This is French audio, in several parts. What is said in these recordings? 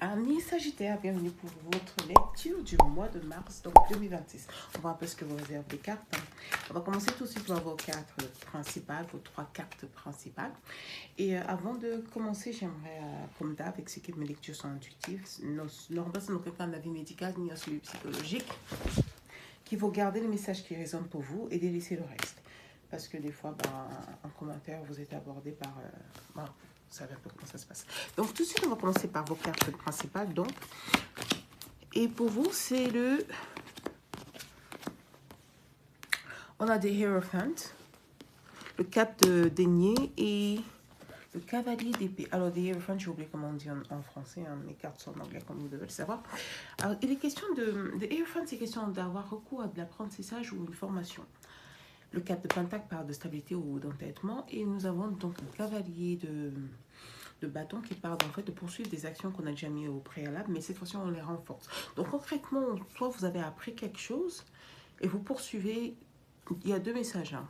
Amis Sagittaire, bienvenue pour votre lecture du mois de mars, donc 2026. On va un peu ce que vous réservez des cartes. On va commencer tout de suite par vos cartes principales, vos 3 cartes principales. Et avant de commencer, j'aimerais, comme d'hab, expliquer que mes lectures sont intuitives. Normalement, ça n'aucun pas d'avis médical ni un suivi psychologique. Qu'il faut garder les messages qui résonnent pour vous et délaisser le reste. Parce que des fois, en commentaire, vous êtes abordé par... vous savez un peu comment ça se passe. Donc, tout de suite, on va commencer par vos cartes principales. Donc, et pour vous, c'est le... On a des Hierophant, le 4 de denier et le cavalier d'épée. Alors, des Hierophant, j'ai oublié comment on dit en français. Hein, mes cartes sont en anglais, comme vous devez le savoir. Alors, il est question de Hierophant, c'est question d'avoir recours à de l'apprentissage ou une formation. Le 4 de Pentacle parle de stabilité ou d'entêtement. Et nous avons donc le cavalier de bâton qui parle en fait de poursuivre des actions qu'on a déjà mis au préalable, mais cette fois-ci on les renforce. Donc concrètement, soit vous avez appris quelque chose et vous poursuivez, il y a 2 messages. Hein.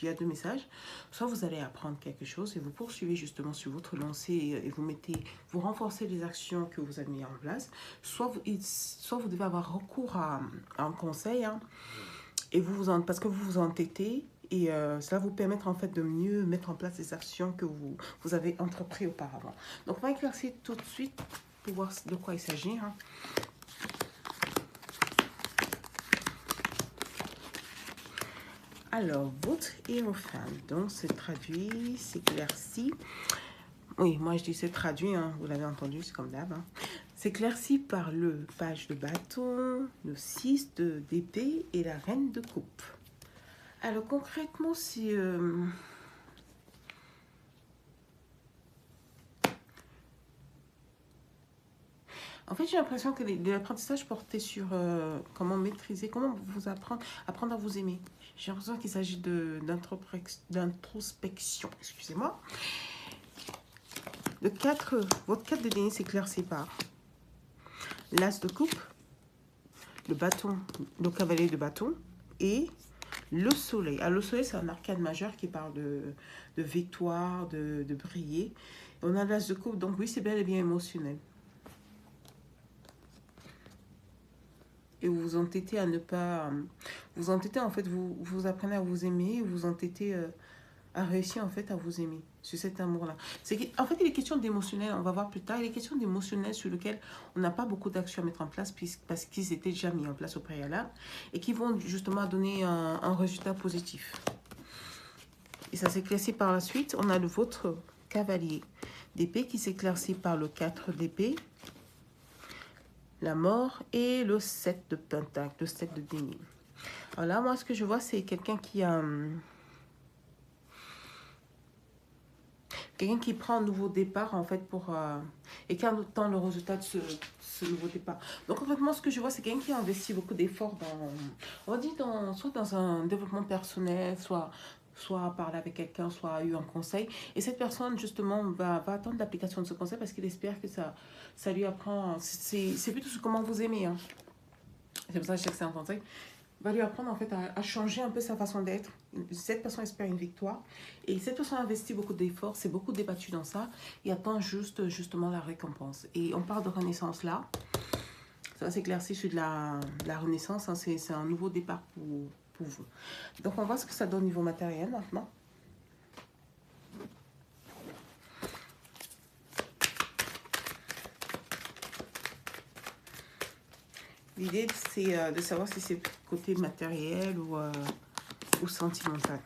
Il y a 2 messages. Soit vous allez apprendre quelque chose et vous poursuivez justement sur votre lancée et vous renforcez les actions que vous avez mis en place. Soit vous devez avoir recours à un conseil. Hein, et parce que vous vous entêtez et cela vous permettre en fait de mieux mettre en place les actions que vous avez entreprises auparavant. Donc on va éclaircir tout de suite pour voir de quoi il s'agit. Hein. Alors, votre Hierophant, donc c'est traduit, c'est éclairci. Oui, moi je dis c'est traduit, hein, vous l'avez entendu, c'est comme d'hab. Hein. C'est éclairci par le page de bâton, le 6 d'épée et la reine de coupe. Alors concrètement, c'est... En fait, j'ai l'impression que l'apprentissage portait sur comment maîtriser, comment vous apprendre à vous aimer. J'ai l'impression qu'il s'agit d'introspection. Excusez-moi. Votre 4 de denier s'éclaircit par l'as de coupe, le bâton, le cavalier de bâton et le soleil. Alors, le soleil, c'est un arcane majeur qui parle de victoire, de briller. On a l'as de coupe, donc oui, c'est bel et bien émotionnel. Et vous vous entêtez à ne pas... Vous entêtez, en fait, vous apprenez à vous aimer, vous entêtez à réussir, en fait, à vous aimer. Sur cet amour-là. En fait, il est question d'émotionnel, on va voir plus tard, il est question d'émotionnel sur lequel on n'a pas beaucoup d'actions à mettre en place parce qu'ils étaient déjà mis en place au préalable et qui vont justement donner un résultat positif. Et ça s'éclaircit par la suite. On a votre cavalier d'épée qui s'éclaircit par le 4 d'épée, la mort et le 7 de pentacle, le 7 de denier. Alors là, moi, ce que je vois, c'est quelqu'un qui a... quelqu'un qui prend un nouveau départ, en fait, et qui attend le résultat de ce nouveau départ. Donc, concrètement, ce que je vois, c'est quelqu'un qui a investi beaucoup d'efforts on va dire, soit dans un développement personnel, soit parler avec quelqu'un, soit eu un conseil. Et cette personne, justement, va attendre l'application de ce conseil parce qu'il espère que ça lui apprend... C'est plutôt comment vous aimez. Hein. C'est pour ça que je sais que c'est un conseil. Va lui apprendre en fait à changer un peu sa façon d'être. Cette personne espère une victoire et cette personne investit beaucoup d'efforts, c'est beaucoup débattu dans ça et attend justement la récompense. Et on parle de renaissance là. Ça va s'éclaircir sur de la renaissance, hein. C'est un nouveau départ pour vous. Donc on voit ce que ça donne au niveau matériel maintenant. L'idée, c'est de savoir si c'est côté matériel ou sentimental.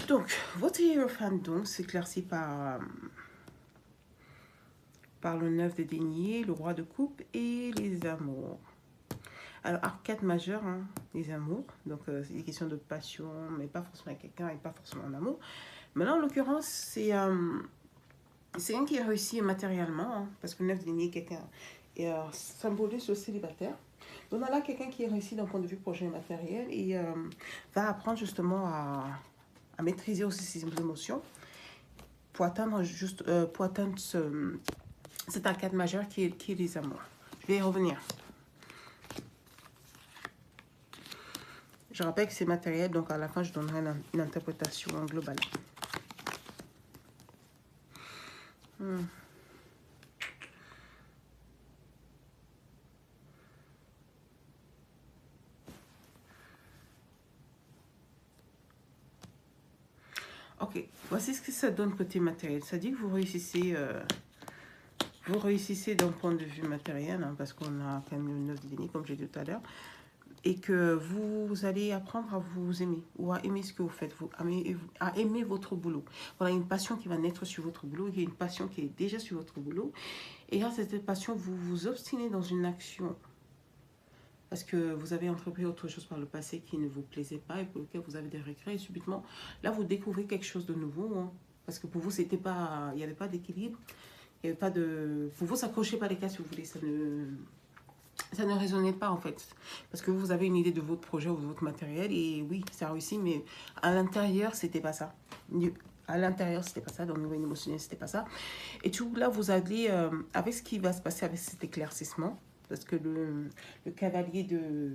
Donc, votre Hierophant donc s'éclaircit par le 9 de denier, le roi de coupe et les amours. Alors, arcade majeur, hein, les amours. Donc, c'est des questions de passion, mais pas forcément avec quelqu'un et pas forcément en amour. Mais là, en l'occurrence, c'est un qui a réussi matériellement, hein, parce que le 9 de denier, quelqu'un symbolise le célibataire. Donc, on a là quelqu'un qui est réussi d'un point de vue projet matériel et va apprendre justement à maîtriser aussi ses émotions pour atteindre cet arcade majeur qui est les amours. Je vais y revenir. Je rappelle que c'est matériel, donc à la fin, je donnerai une interprétation globale. Ok, voici ce que ça donne côté matériel. Ça dit que vous réussissez d'un point de vue matériel, hein, parce qu'on a quand même le 9 de denier, comme j'ai dit tout à l'heure, et que vous allez apprendre à vous aimer, ou à aimer ce que vous faites, à aimer votre boulot. Voilà, une passion qui va naître sur votre boulot, il y a une passion qui est déjà sur votre boulot, et grâce à cette passion, vous vous obstinez dans une action parce que vous avez entrepris autre chose par le passé qui ne vous plaisait pas et pour lequel vous avez des regrets. Et subitement, là, vous découvrez quelque chose de nouveau. Hein, parce que pour vous, c'était pas, il n'y avait pas d'équilibre. Il n'y avait pas de... Pour vous, ça ne cochait pas les cases, si vous voulez. Ça ne résonnait pas, en fait. Parce que vous avez une idée de votre projet ou de votre matériel. Et oui, ça a réussi, mais à l'intérieur, c'était pas ça. À l'intérieur, c'était pas ça. Dans le niveau émotionnel, c'était pas ça. Et tout là, vous allez, avec ce qui va se passer avec cet éclaircissement, parce que le cavalier de...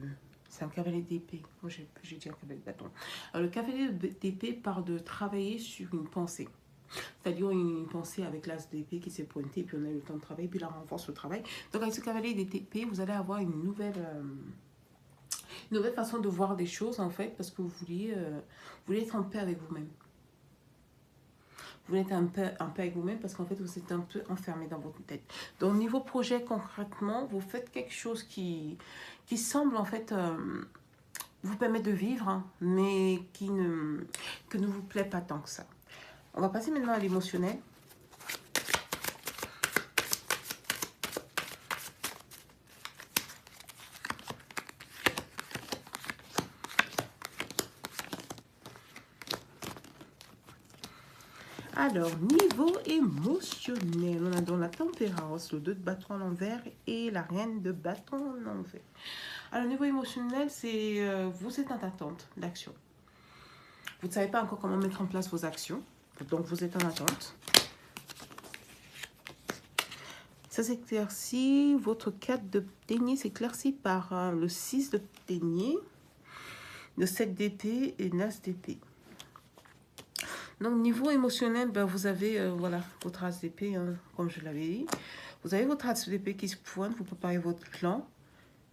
C'est un cavalier d'épée. Moi, j'ai dit un cavalier de bâton. Alors, le cavalier d'épée part de travailler sur une pensée. C'est-à-dire une pensée avec l'as d'épée qui s'est pointé, puis on a eu le temps de travailler, puis là, on renforce le travail. Donc, avec ce cavalier d'épée, vous allez avoir une nouvelle façon de voir des choses, en fait, parce que vous voulez être en paix avec vous-même. Vous êtes un peu avec vous-même parce qu'en fait, vous êtes un peu enfermé dans votre tête. Donc, niveau projet, concrètement, vous faites quelque chose qui semble, en fait, vous permettre de vivre, hein, mais que ne vous plaît pas tant que ça. On va passer maintenant à l'émotionnel. Alors, niveau émotionnel, on a dans la tempérance, le 2 de bâton à l'envers et la reine de bâton à l'envers. Alors, niveau émotionnel, c'est vous êtes en attente d'action. Vous ne savez pas encore comment mettre en place vos actions, donc vous êtes en attente. Ça s'éclaircit, votre 4 de denier s'éclaircit par le 6 de denier, le 7 d'épée et l'as d'épée. Donc, niveau émotionnel, ben, vous avez voilà, votre as d'épée, hein, comme je l'avais dit. Vous avez votre as d'épée qui se pointe, vous préparez votre plan.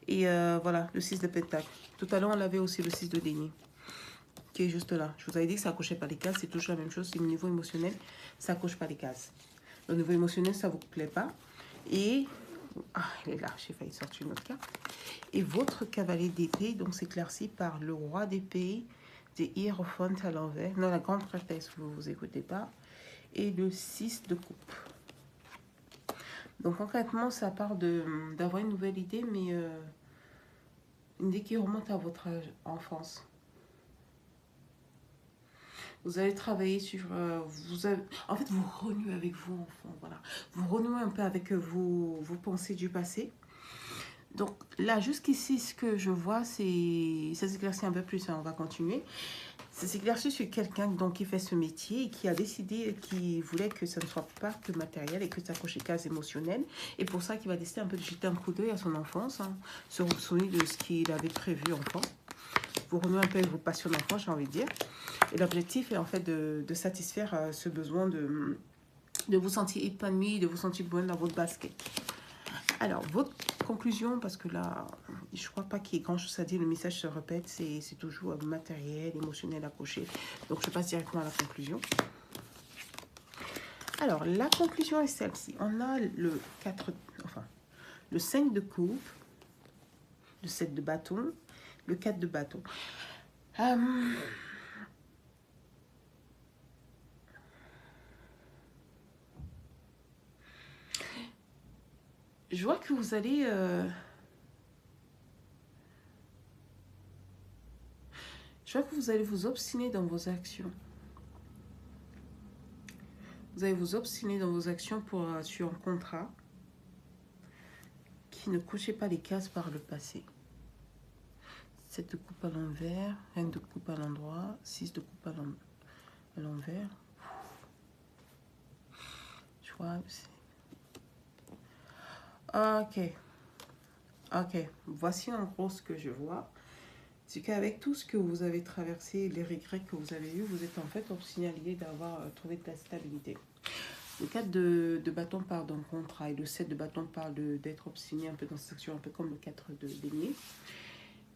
Et voilà, le 6 de pentacle. Tout à l'heure, on avait aussi le 6 de denier, qui est juste là. Je vous avais dit que ça ne cochait pas les cases, c'est toujours la même chose. Au niveau émotionnel, ça ne coche pas les cases. Au niveau émotionnel, ça ne vous plaît pas. Et... Ah, il est là, j'ai failli sortir une autre carte. Et votre cavalier d'épée, donc s'éclaircit par le roi d'épée, des hiérophantes à l'envers. Non, la grande prêtresse, vous ne vous écoutez pas. Et le 6 de coupe. Donc concrètement, ça part d'avoir une nouvelle idée, mais une idée qui remonte à votre enfance. Vous allez travailler sur... en fait, vous renouez avec vous, enfant. Voilà. Vous renouez un peu avec vos pensées du passé. Donc là, jusqu'ici, ce que je vois, c'est... Ça s'éclaircit un peu plus, hein, on va continuer. Ça s'éclaircit sur quelqu'un qui fait ce métier et qui a décidé, qui voulait que ça ne soit pas que matériel et que ça coche les cases émotionnelles. Et pour ça, qu'il va décider un peu de jeter un coup d'œil à son enfance, hein, se souvenir de ce qu'il avait prévu enfant. Vous renouez un peu avec vos passions d'enfant, j'ai envie de dire. Et l'objectif est en fait de satisfaire ce besoin de vous sentir épanoui, de vous sentir bien dans votre basket. Alors, votre conclusion, parce que là, je crois pas qu'il y ait grand chose à dire, le message se répète, c'est toujours matériel, émotionnel à cocher. Donc, je passe directement à la conclusion. Alors, la conclusion est celle-ci. On a le 5 de coupe, le 7 de bâton, le 4 de bâton. Je vois que vous allez... Je vois que vous allez vous obstiner dans vos actions. Vous allez vous obstiner dans vos actions sur un contrat qui ne couchait pas les cases par le passé. 7 de coupe à l'envers, reine de coupe à l'endroit, 6 de coupe à l'envers. Je vois... Ok. Ok. Voici en gros ce que je vois. c'est qu'avec tout ce que vous avez traversé, les regrets que vous avez eus, vous êtes en fait obstiné à l'idée d'avoir trouvé de la stabilité. Le 4 de bâton parle d'un contrat et le 7 de bâton parle d'être obstiné un peu dans cette action, un peu comme le 4 de denier.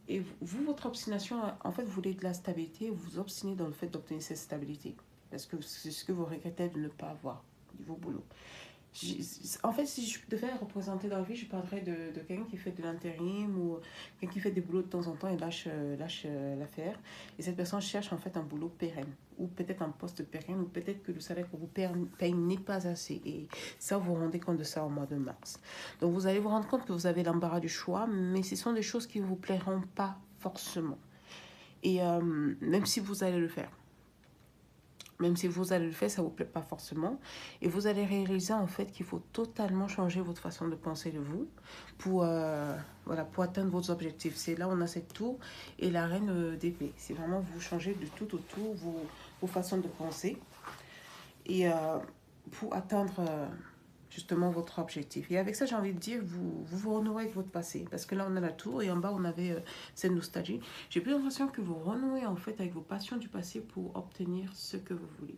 Et vous, votre obstination, en fait, vous voulez de la stabilité, vous vous obstinez dans le fait d'obtenir cette stabilité. Parce que c'est ce que vous regrettez de ne pas avoir au niveau boulot. En fait, si je devais représenter dans la vie, je parlerais de quelqu'un qui fait de l'intérim ou quelqu'un qui fait des boulots de temps en temps et lâche l'affaire. Et cette personne cherche en fait un boulot pérenne ou peut-être un poste pérenne ou peut-être que le salaire que vous paye n'est pas assez. Et ça, vous vous rendez compte de ça au mois de mars. Donc, vous allez vous rendre compte que vous avez l'embarras du choix, mais ce sont des choses qui ne vous plairont pas forcément. Et même si vous allez le faire. Même si vous allez le faire, ça ne vous plaît pas forcément. Et vous allez réaliser en fait qu'il faut totalement changer votre façon de penser de vous pour, voilà, pour atteindre vos objectifs. C'est là où on a cette tour et la reine d'épée. C'est vraiment vous changer de tout autour vos façons de penser et pour atteindre justement votre objectif. Et avec ça, j'ai envie de dire, vous renouez avec votre passé. Parce que là, on a la tour et en bas, on avait cette nostalgie. J'ai plus l'impression que vous renouez en fait avec vos passions du passé pour obtenir ce que vous voulez.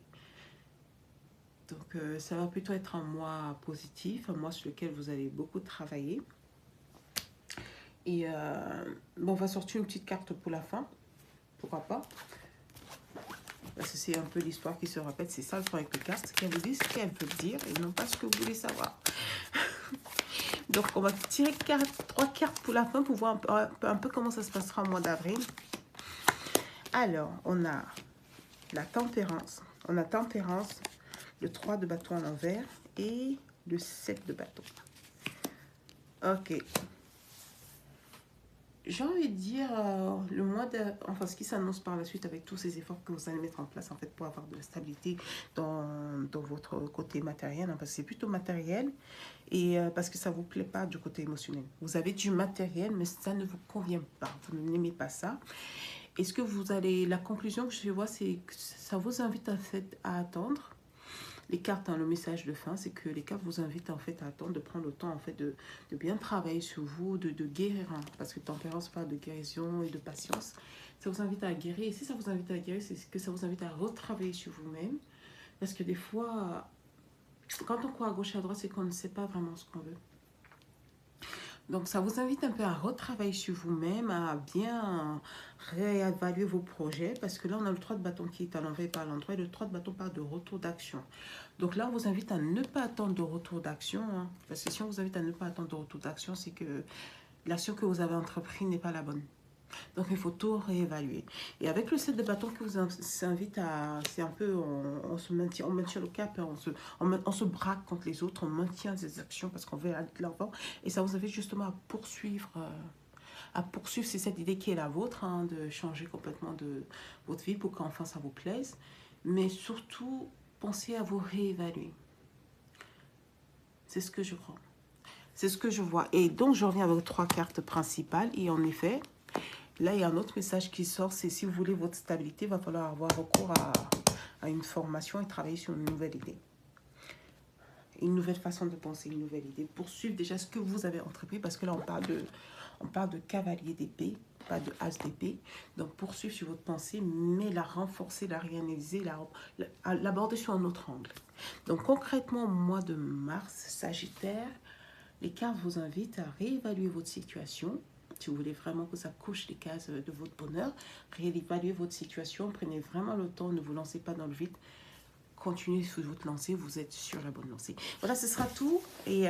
Donc, ça va plutôt être un mois positif, un mois sur lequel vous allez beaucoup travailler. Et bon, on va sortir une petite carte pour la fin. Pourquoi pas? Parce que c'est un peu l'histoire qui se répète. C'est ça le problème avec les cartes. Qu'elles vous disent ce qu'elles veulent dire et non pas ce que vous voulez savoir. Donc, on va tirer 3 cartes pour la fin pour voir un peu comment ça se passera au mois d'avril. Alors, on a la tempérance. On a tempérance, le 3 de bâton à l'envers et le 7 de bâton. Ok. J'ai envie de dire le mois de... Enfin, ce qui s'annonce par la suite avec tous ces efforts que vous allez mettre en place en fait pour avoir de la stabilité dans votre côté matériel. Hein, parce que c'est plutôt matériel et parce que ça ne vous plaît pas du côté émotionnel. Vous avez du matériel, mais ça ne vous convient pas. Vous n'aimez pas ça. Est-ce que vous allez... La conclusion que je vois, c'est que ça vous invite en fait à attendre. Les cartes, hein, le message de fin, c'est que les cartes vous invitent en fait à attendre, de prendre le temps en fait de bien travailler sur vous, de guérir, hein, parce que tempérance parle de guérison et de patience. Ça vous invite à guérir. Et si ça vous invite à guérir, c'est que ça vous invite à retravailler sur vous-même. Parce que des fois, quand on croit à gauche et à droite, c'est qu'on ne sait pas vraiment ce qu'on veut. Donc, ça vous invite un peu à retravailler sur vous-même, à bien réévaluer vos projets. Parce que là, on a le 3 de bâton qui est à l'envers et pas à l'endroit. Et le 3 de bâton parle de retour d'action. Donc là, on vous invite à ne pas attendre de retour d'action. Hein, parce que si on vous invite à ne pas attendre de retour d'action, c'est que l'action que vous avez entreprise n'est pas la bonne. Donc, il faut tout réévaluer. Et avec le 7 de bâton qui vous invite à... C'est un peu... On maintient le cap, on se braque contre les autres, on maintient des actions parce qu'on veut aller de l'avant. Et ça vous invite justement à poursuivre... c'est cette idée qui est la vôtre, hein, de changer complètement de votre vie pour qu'enfin ça vous plaise. Mais surtout, pensez à vous réévaluer. C'est ce que je crois. C'est ce que je vois. Et donc, je reviens avec 3 cartes principales. Et en effet... Là, il y a un autre message qui sort, c'est si vous voulez votre stabilité, il va falloir avoir recours à une formation et travailler sur une nouvelle idée. Une nouvelle façon de penser, une nouvelle idée. Poursuivre déjà ce que vous avez entrepris, parce que là, on parle de cavalier d'épée, pas de as d'épée. Donc, poursuivre sur votre pensée, mais la renforcer, la réanalyser, l'aborder sur un autre angle. Donc, concrètement, au mois de mars, Sagittaire, les cartes vous invitent à réévaluer votre situation. Si vous voulez vraiment que ça couche les cases de votre bonheur, réévaluez votre situation, prenez vraiment le temps, ne vous lancez pas dans le vide, continuez sur votre lancée, vous êtes sur la bonne lancée. Voilà, ce sera tout et